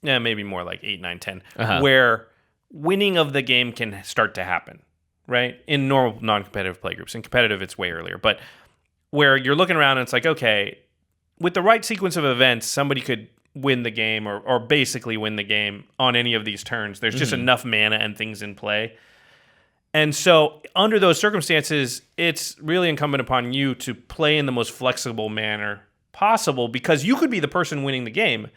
maybe more like 8, 9, 10, where winning of the game can start to happen, right? In normal non-competitive playgroups. In competitive, it's way earlier, but where you're looking around and it's like, okay, with the right sequence of events, somebody could win the game or basically win the game on any of these turns. There's just enough mana and things in play. And so under those circumstances, it's really incumbent upon you to play in the most flexible manner possible, because you could be the person winning the game,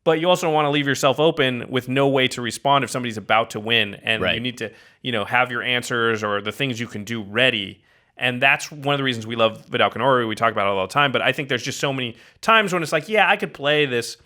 but you also want to leave yourself open with no way to respond if somebody's about to win. And you need to, have your answers or the things you can do ready. And that's one of the reasons we love Vidalcan Orrery. We talk about it all the time, but I think there's just so many times when it's like, yeah, I could play this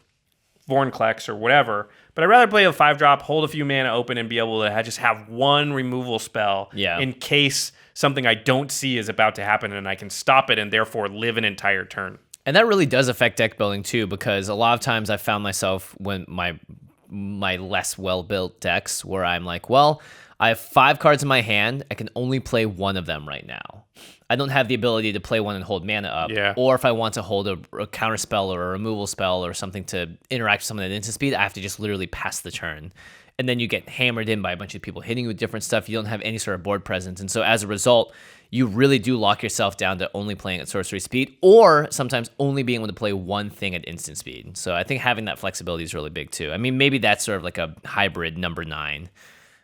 Vorinclex or whatever, but I'd rather play a 5-drop, hold a few mana open, and be able to just have one removal spell in case something I don't see is about to happen, and I can stop it and therefore live an entire turn. And that really does affect deck building too, because a lot of times I found myself when my less well-built decks where I'm like, well, I have 5 cards in my hand. I can only play one of them right now. I don't have the ability to play one and hold mana up. Yeah. Or if I want to hold a counter spell or a removal spell or something to interact with someone at instant speed, I have to just literally pass the turn. And then you get hammered in by a bunch of people hitting you with different stuff. You don't have any sort of board presence. And so as a result, you really do lock yourself down to only playing at sorcery speed, or sometimes only being able to play one thing at instant speed. So I think having that flexibility is really big too. I mean, maybe that's sort of like a hybrid number 9,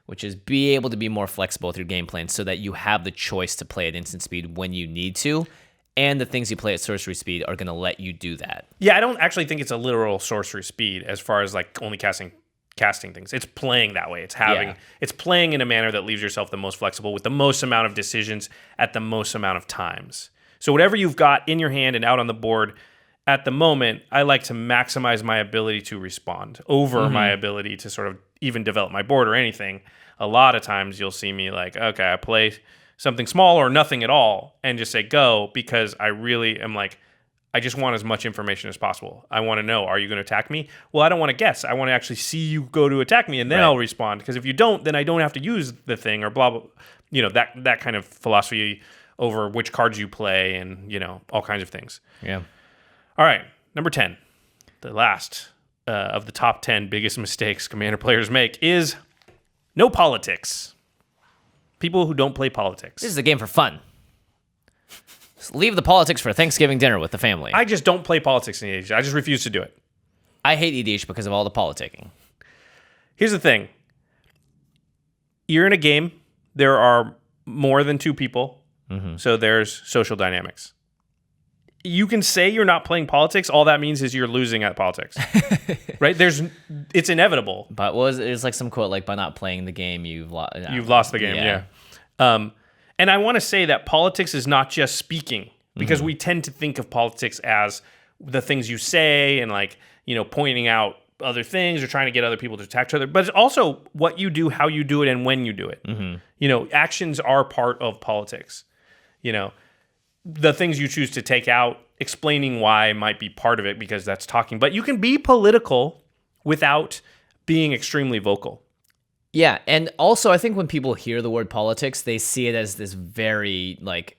which is be able to be more flexible through game plans so that you have the choice to play at instant speed when you need to, and the things you play at sorcery speed are going to let you do that. Yeah, I don't actually think it's a literal sorcery speed as far as like only casting things. It's playing that way. It's playing in a manner that leaves yourself the most flexible with the most amount of decisions at the most amount of times. So whatever you've got in your hand and out on the board at the moment, I like to maximize my ability to respond over my ability to sort of even develop my board or anything. A lot of times you'll see me like, okay, I play something small or nothing at all and just say go, because I really am like, I just want as much information as possible. I want to know, are you going to attack me? Well, I don't want to guess. I want to actually see you go to attack me, and then I'll respond. Because if you don't, then I don't have to use the thing or blah, blah, that kind of philosophy over which cards you play and, all kinds of things. Yeah. All right, number 10, the last of the top 10 biggest mistakes Commander players make is no politics. People who don't play politics. This is a game for fun. Just leave the politics for Thanksgiving dinner with the family. I just don't play politics in EDH. I just refuse to do it. I hate EDH because of all the politicking. Here's the thing. You're in a game. There are more than 2 people. So there's social dynamics. You can say you're not playing politics. All that means is you're losing at politics, right? It's inevitable. But it's like some quote like, by not playing the game, you've lost the game. Yeah. And I want to say that politics is not just speaking, because we tend to think of politics as the things you say and like, pointing out other things or trying to get other people to attack each other. But it's also what you do, how you do it, and when you do it. Actions are part of politics. The things you choose to take out, explaining why might be part of it, because that's talking. But you can be political without being extremely vocal. Yeah, and also I think when people hear the word politics, they see it as this very like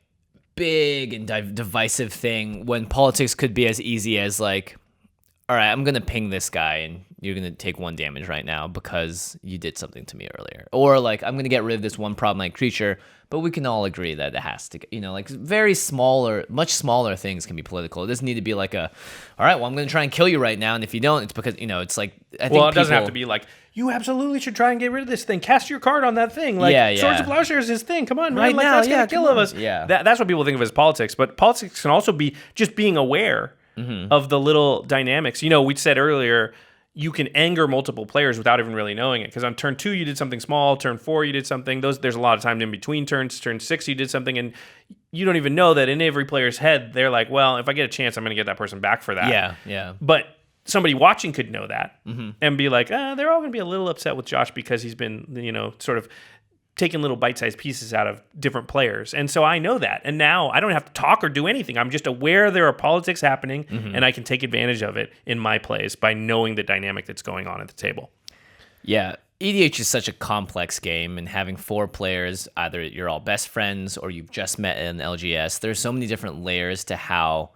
big and divisive thing, when politics could be as easy as like, all right, I'm going to ping this guy and you're going to take 1 damage right now because you did something to me earlier. Or like, I'm going to get rid of this one problematic creature, but we can all agree that it has to, like very smaller, much smaller things can be political. It doesn't need to be like all right, well, I'm going to try and kill you right now. And if you don't, it's because, it's like, I think it doesn't have to be like, you absolutely should try and get rid of this thing. Cast your card on that thing. Like, Swords of Plowshare is his thing. Come on, man. Right like, now, that's going to kill us. Yeah. That's what people think of as politics. But politics can also be just being aware of the little dynamics. We said earlier, you can anger multiple players without even really knowing it. Because on turn 2, you did something small. Turn 4, you did something. There's a lot of time in between turns. Turn 6, you did something. And you don't even know that in every player's head, they're like, well, if I get a chance, I'm going to get that person back for that. Yeah. But somebody watching could know that and be like, they're all going to be a little upset with Josh because he's been, sort of taking little bite-sized pieces out of different players. And so I know that. And now I don't have to talk or do anything. I'm just aware there are politics happening, and I can take advantage of it in my plays by knowing the dynamic that's going on at the table. Yeah. EDH is such a complex game, and having 4 players, either you're all best friends or you've just met in LGS, there's so many different layers to how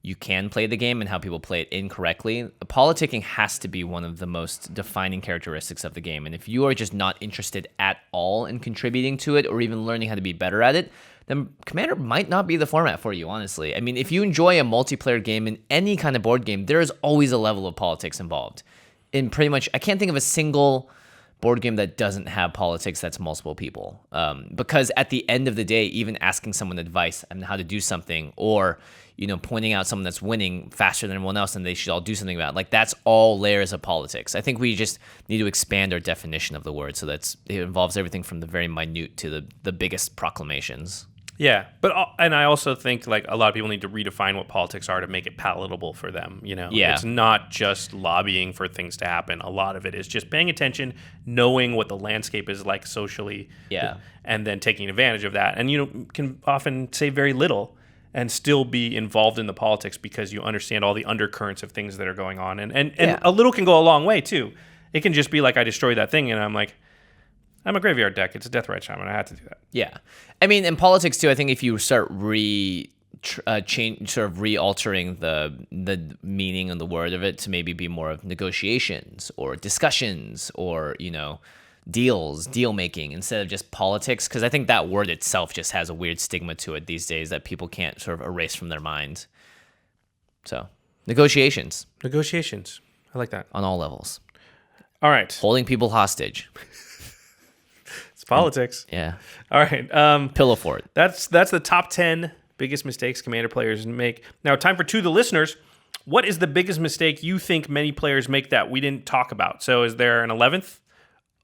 you can play the game and how people play it incorrectly. Politicking has to be one of the most defining characteristics of the game, and if you are just not interested at all in contributing to it or even learning how to be better at it, then Commander might not be the format for you, honestly. I mean, if you enjoy a multiplayer game in any kind of board game, there is always a level of politics involved. In pretty much, I can't think of a single board game that doesn't have politics that's multiple people. Because at the end of the day, even asking someone advice on how to do something, or pointing out someone that's winning faster than everyone else and they should all do something about it, like that's all layers of politics. I think we just need to expand our definition of the word so it involves everything from the very minute to the biggest proclamations. Yeah, and I also think like a lot of people need to redefine what politics are to make it palatable for them. Yeah. It's not just lobbying for things to happen. A lot of it is just paying attention, knowing what the landscape is like socially, and then taking advantage of that. And can often say very little and still be involved in the politics because you understand all the undercurrents of things that are going on. And a little can go a long way too. It can just be like I destroyed that thing, and I'm like, I'm a graveyard deck. It's a Death Rite Shaman. I had to do that. Yeah. I mean, in politics, too, I think if you start re-altering the meaning and the word of it to maybe be more of negotiations or discussions or, deal making instead of just politics, because I think that word itself just has a weird stigma to it these days that people can't sort of erase from their mind. So, negotiations. Negotiations. I like that. On all levels. All right. Holding people hostage. It's politics. Yeah. All right. Pillow fort. That's the top 10 biggest mistakes Commander players make. Now, time for To the Listeners. What is the biggest mistake you think many players make that we didn't talk about? So is there an 11th,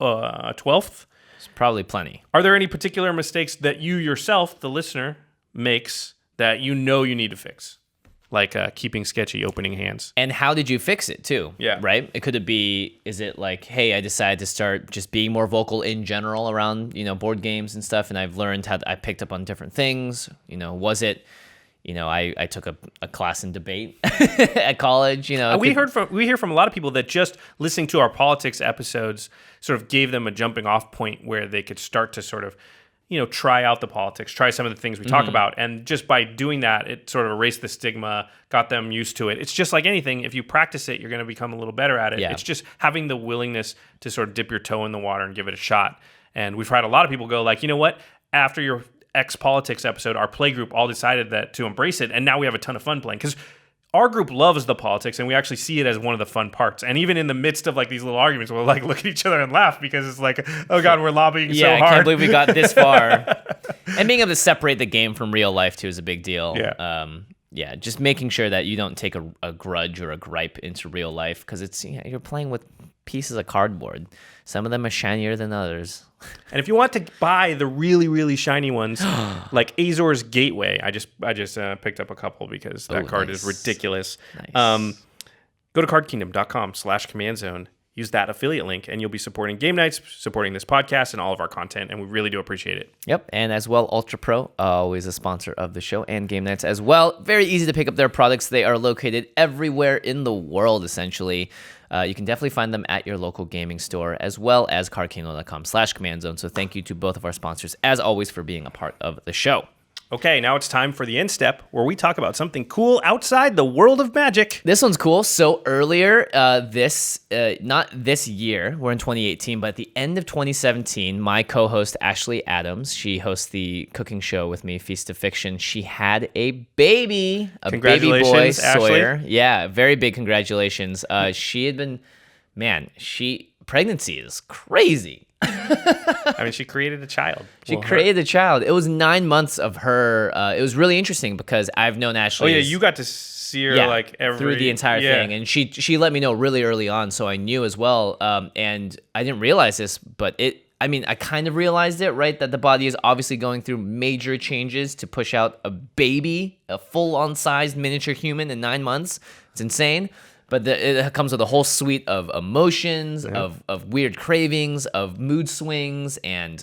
a 12th? It's probably plenty. Are there any particular mistakes that you yourself, the listener, makes that you need to fix? Like keeping sketchy opening hands. And how did you fix it too? Yeah. Right? Is it like, hey, I decided to start just being more vocal in general around, board games and stuff, and I've learned I picked up on different things. Was it, I took a class in debate at college, We hear from a lot of people that just listening to our politics episodes sort of gave them a jumping off point where they could start to sort of try out the politics, try some of the things we talk about. And just by doing that, it sort of erased the stigma, got them used to it. It's just like anything. If you practice it, you're going to become a little better at it. Yeah. It's just having the willingness to sort of dip your toe in the water and give it a shot. And we've had a lot of people go like, you know what? After your X-Politics episode, our play group all decided to embrace it. And now we have a ton of fun playing. Because our group loves the politics, and we actually see it as one of the fun parts. And even in the midst of like these little arguments, we'll like look at each other and laugh because it's like, oh god, we're lobbying so hard. I can't believe we got this far. And being able to separate the game from real life too is a big deal. Yeah. Just making sure that you don't take a grudge or a gripe into real life, because it's you're playing with pieces of cardboard. Some of them are shinier than others. And if you want to buy the really, really shiny ones, like Azor's Gateway, I just picked up a couple because that card is ridiculous. Nice. Go to cardkingdom.com/commandzone. Use that affiliate link, and you'll be supporting game nights, supporting this podcast, and all of our content, and we really do appreciate it. Yep, and as well, Ultra Pro, always a sponsor of the show, and game nights as well. Very easy to pick up their products. They are located everywhere in the world, essentially. You can definitely find them at your local gaming store, as well as cardkingdom.com/commandzone. So thank you to both of our sponsors, as always, for being a part of the show. Okay, now it's time for the end step, where we talk about something cool outside the world of Magic. This one's cool. So earlier, not this year, we're in 2018, but at the end of 2017, my co-host Ashley Adams, she hosts the cooking show with me, Feast of Fiction. She had a baby, baby boy, Sawyer. Ashley. Yeah, very big congratulations. She had been, pregnancy is crazy. I mean, she created a child. She created a child. It was 9 months of her. It was really interesting because I've known Ashley. Oh yeah, you got to see her through the entire thing, and she let me know really early on, so I knew as well. And I didn't realize this, but I kind of realized it, right? That the body is obviously going through major changes to push out a baby, a full-on sized miniature human in 9 months. It's insane. But it comes with a whole suite of emotions, of weird cravings, of mood swings, and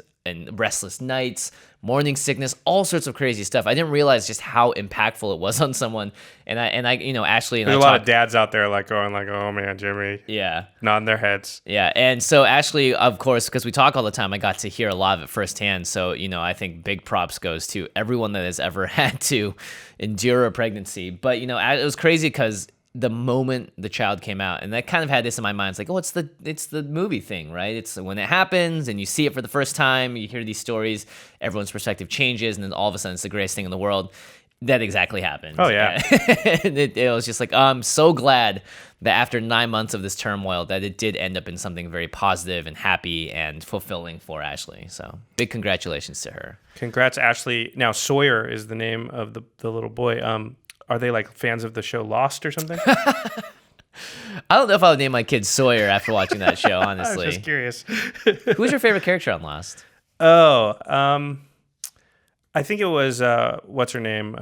restless nights. morning sickness, all sorts of crazy stuff. I didn't realize just how impactful it was on someone. And I, you know, Ashley and There's I a lot of dads out there like going like, oh man, Jimmy. Yeah. Nodding their heads. Yeah. And so Ashley, of course, because we talk all the time, I got to hear a lot of it firsthand. So, you know, I think big props goes to everyone that has ever had to endure a pregnancy. But, you know, it was crazy because the moment the child came out, and I kind of had this in my mind, it's like, oh, it's the movie thing, right? It's when it happens and you see it for the first time, you hear these stories, everyone's perspective changes, and then all of a sudden it's the greatest thing in the world. That exactly happened. Oh, yeah. And it was just like, I'm so glad that after 9 months of this turmoil that it did end up in something very positive and happy and fulfilling for Ashley. So big congratulations to her. Congrats, Ashley. Now, Sawyer is the name of the little boy. Are they like fans of the show Lost or something? I don't know if I would name my kid Sawyer after watching that show, honestly. I was just curious. Who's your favorite character on Lost? Oh, I think it was, what's her name?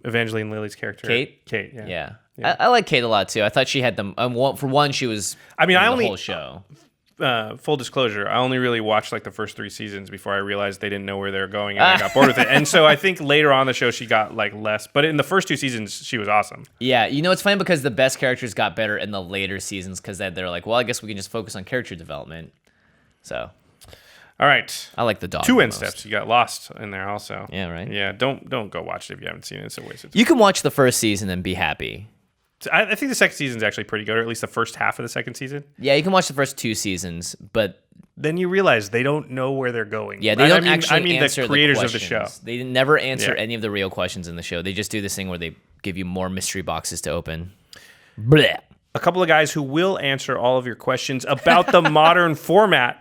Evangeline Lilly's character. Kate? Kate, yeah. I like Kate a lot, too. I thought she had them. For one, she was the whole show. Full disclosure, I only really watched like the first 3 seasons before I realized they didn't know where they were going, and I got bored with it. And so I think later on the show she got like less, but in the first 2 seasons she was awesome. Yeah, you know, it's funny because the best characters got better in the later seasons because they're like, well, I guess we can just focus on character development. So, all right, I like the dog. 2 end steps. You got Lost in there also. Yeah, right. Yeah, don't go watch it if you haven't seen it. It's a waste of time. You can watch the first season and be happy. I think the second season is actually pretty good, or at least the first half of the second season. Yeah, you can watch the first 2 seasons, but then you realize they don't know where they're going. Yeah, they don't actually answer the creators the of the show. They never answer any of the real questions in the show. They just do this thing where they give you more mystery boxes to open. Blech. A couple of guys who will answer all of your questions about the modern format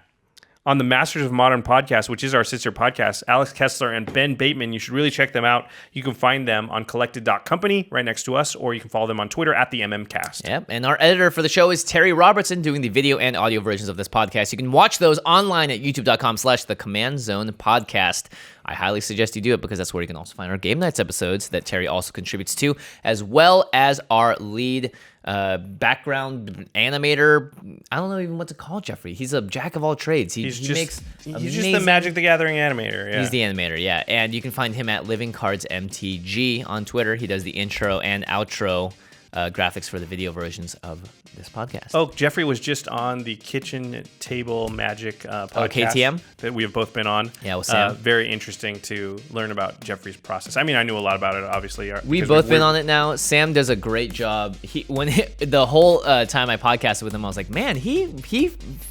on the Masters of Modern podcast, which is our sister podcast, Alex Kessler and Ben Bateman. You should really check them out. You can find them on collected.company right next to us, or you can follow them on Twitter at the MMcast. Yep, and our editor for the show is Terry Robertson, doing the video and audio versions of this podcast. You can watch those online at youtube.com/the Command Zone Podcast. I highly suggest you do it because that's where you can also find our Game Nights episodes that Terry also contributes to, as well as our lead background animator. I don't know even what to call Geoffrey. He's a jack of all trades. He's just the Magic the Gathering animator. Yeah. He's the animator, yeah. And you can find him at Living Cards MTG on Twitter. He does the intro and outro graphics for the video versions of this podcast. Oh, Geoffrey was just on the Kitchen Table Magic podcast KTM that we have both been on. Yeah, with Sam. Very interesting to learn about Geoffrey's process. I mean, I knew a lot about it, obviously. We've both been on it now. Sam does a great job. The whole time I podcasted with him, I was like, man, he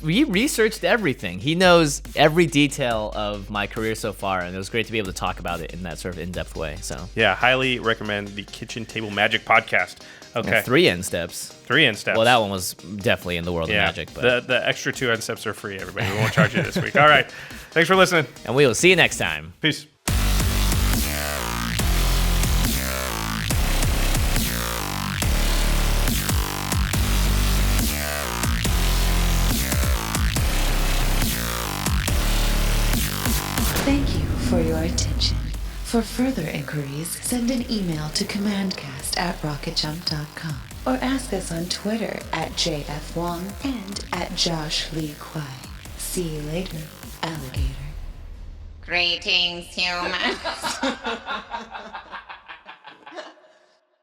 researched everything. He knows every detail of my career so far, and it was great to be able to talk about it in that sort of in-depth way. So yeah, highly recommend the Kitchen Table Magic podcast. Okay. Yeah, 3 end steps. 3 end steps. Well, that one was definitely in the world of Magic. But the extra 2 end steps are free, everybody. We won't charge you this week. All right. Thanks for listening. And we will see you next time. Peace. Thank you for your attention. For further inquiries, send an email to commandcast@rocketjump.com or ask us on Twitter at JFWong and at Josh Lee Kwai. See you later, alligator. Greetings, humans.